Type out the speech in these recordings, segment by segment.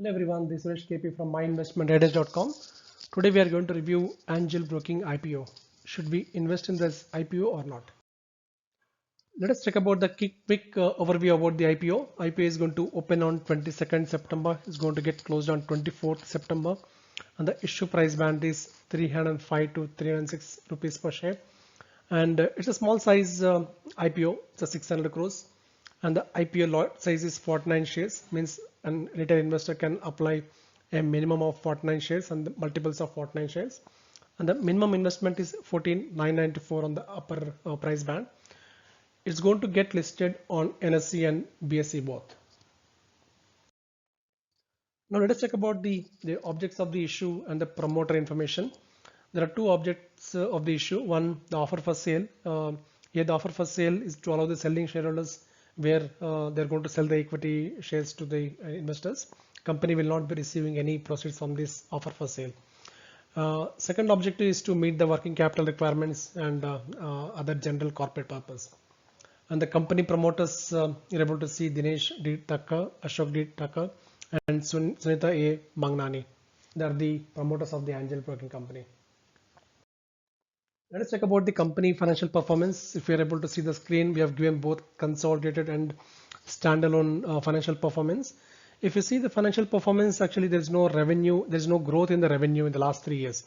Hello everyone, this is Suresh KP from myinvestmentedge.com. Today we are going to review Angel Broking IPO. Should we invest in this IPO or not? Let us check about the quick overview about the IPO. IPO is going to open on 22nd September. It's going to get closed on 24th September. And the issue price band is 305 to 306 rupees per share. And it's a small size IPO. It's a 600 crores. And the IPO lot size is 49 shares. Means a retail investor can apply a minimum of 49 shares and the multiples of 49 shares. And the minimum investment is 14,994 on the upper price band. It's going to get listed on NSE and BSE both. Now let us check about the objects of the issue and the promoter information. There are two objects of the issue. One, the offer for sale. Here the offer for sale is to allow the selling shareholders where they're going to sell the equity shares to the investors. Company will not be receiving any proceeds from this offer for sale. Second objective is to meet the working capital requirements and other general corporate purpose. And the company promoters, you're able to see Dinesh D. Thakkar, Ashok D. Thakkar, and Sunita A. Mangnani. They are the promoters of the Angel Broking Company. Let us check about the company financial performance. If you are able to see the screen, we have given both consolidated and standalone financial performance. If you see the financial performance, actually there is no revenue, there is no growth in the revenue in the last 3 years.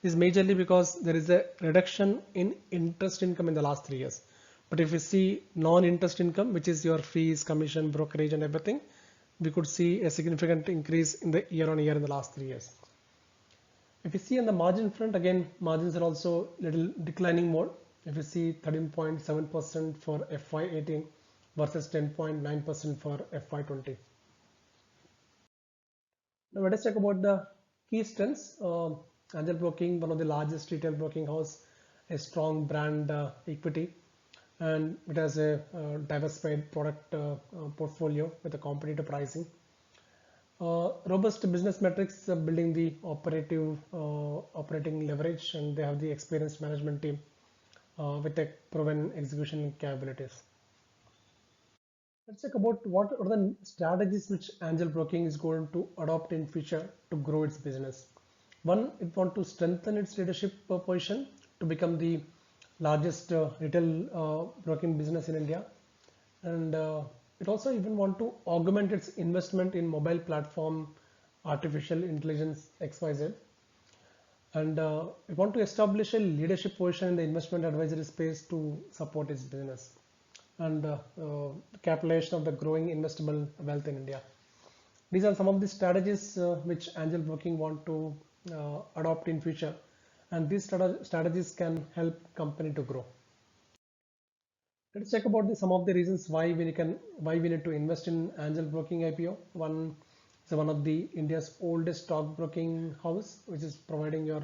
This is majorly because there is a reduction in interest income in the last 3 years. But if you see non-interest income, which is your fees, commission, brokerage and everything, we could see a significant increase in the year on year in the last 3 years. If you see on the margin front, again, margins are also little declining mode. If you see 13.7% for FY18 versus 10.9% for FY20. Now let us talk about the key strengths. Angel Broking, one of the largest retail broking house, a strong brand equity, and it has a diversified product portfolio with a competitive pricing. Robust business metrics, building the operating leverage, and they have the experienced management team with a proven execution capabilities. Let's talk about what are the strategies which Angel Broking is going to adopt in future to grow its business. One, it want to strengthen its leadership position to become the largest retail broking business in India, and it also even want to augment its investment in mobile platform, artificial intelligence XYZ, and it want to establish a leadership position in the investment advisory space to support its business and capitalization of the growing investable wealth in India. These are some of the strategies which Angel Broking want to adopt in future, and these strategies can help company to grow. Let's check about some of the reasons why we need to invest in Angel Broking IPO. One is one of the India's oldest stock broking house, which is providing your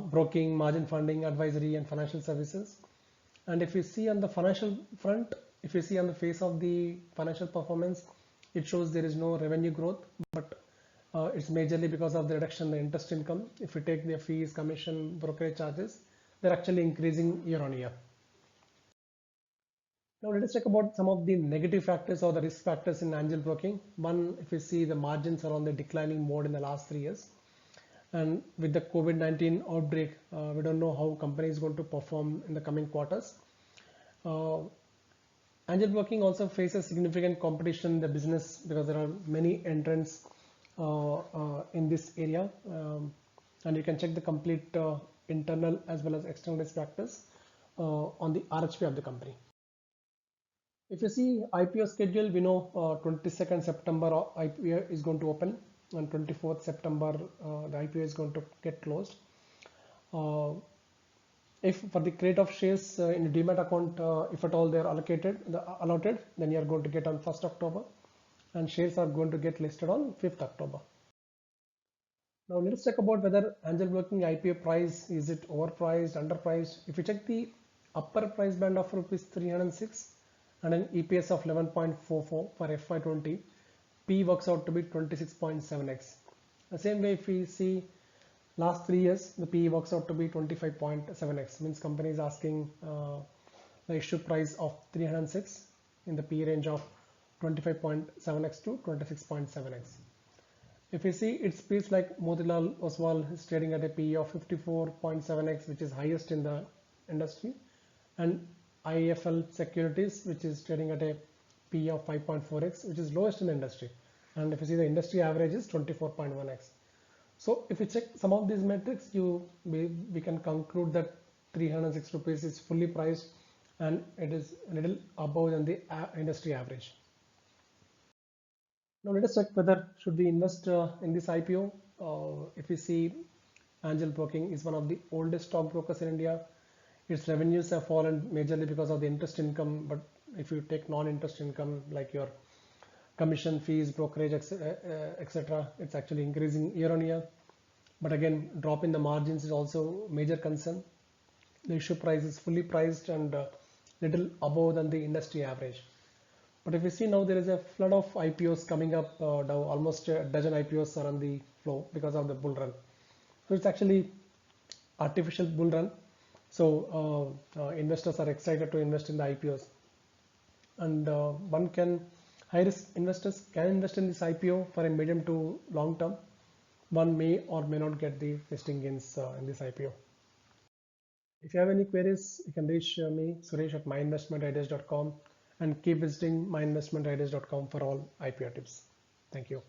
broking, margin funding, advisory, and financial services. And if you see on the financial front, if you see on the face of the financial performance, it shows there is no revenue growth, but it's majorly because of the reduction in the interest income. If you take their fees, commission, brokerage charges, they're actually increasing year on year. Now let us check about some of the negative factors or the risk factors in Angel Broking. One, if you see the margins are on the declining mode in the last 3 years. And with the COVID-19 outbreak, we don't know how company is going to perform in the coming quarters. Angel Broking also faces significant competition in the business because there are many entrants in this area. And you can check the complete internal as well as external risk factors on the RHP of the company. If you see IPO schedule, we know 22nd September IPO is going to open, and 24th September the IPO is going to get closed. If for the create of shares in the demat account, if at all they are allotted, then you are going to get on 1st October, and shares are going to get listed on 5th October. Now let's check about whether Angel Broking IPO price, is it overpriced, underpriced. If you check the upper price band of rupees 306 and an EPS of 11.44 for FY20, P works out to be 26.7x. The same way, if we see last 3 years, the PE works out to be 25.7x. Means company is asking the issue price of 306 in the PE range of 25.7x to 26.7x. If you see its peers like Motilal Oswal is trading at a PE of 54.7x, which is highest in the industry, and IIFL Securities, which is trading at a PE of 5.4x, which is lowest in the industry. And if you see the industry average is 24.1x. So if you check some of these metrics, we can conclude that 306 rupees is fully priced and it is a little above than the industry average. Now let us check whether should we invest in this IPO. If we see, Angel Broking is one of the oldest stockbrokers in India. Its revenues have fallen majorly because of the interest income, but if you take non-interest income like your commission fees, brokerage, etc., it's actually increasing year on year. But again, drop in the margins is also major concern. The issue price is fully priced and little above than the industry average. But if you see now, there is a flood of IPOs coming up. Now almost a dozen IPOs are on the flow because of the bull run. So it's actually artificial bull run. So investors are excited to invest in the IPOs, and high risk investors can invest in this IPO for a medium to long term. One may or may not get the listing gains in this IPO. If you have any queries, you can reach me, Suresh at myinvestmentideas.com, and keep visiting myinvestmentideas.com for all IPO tips. Thank you.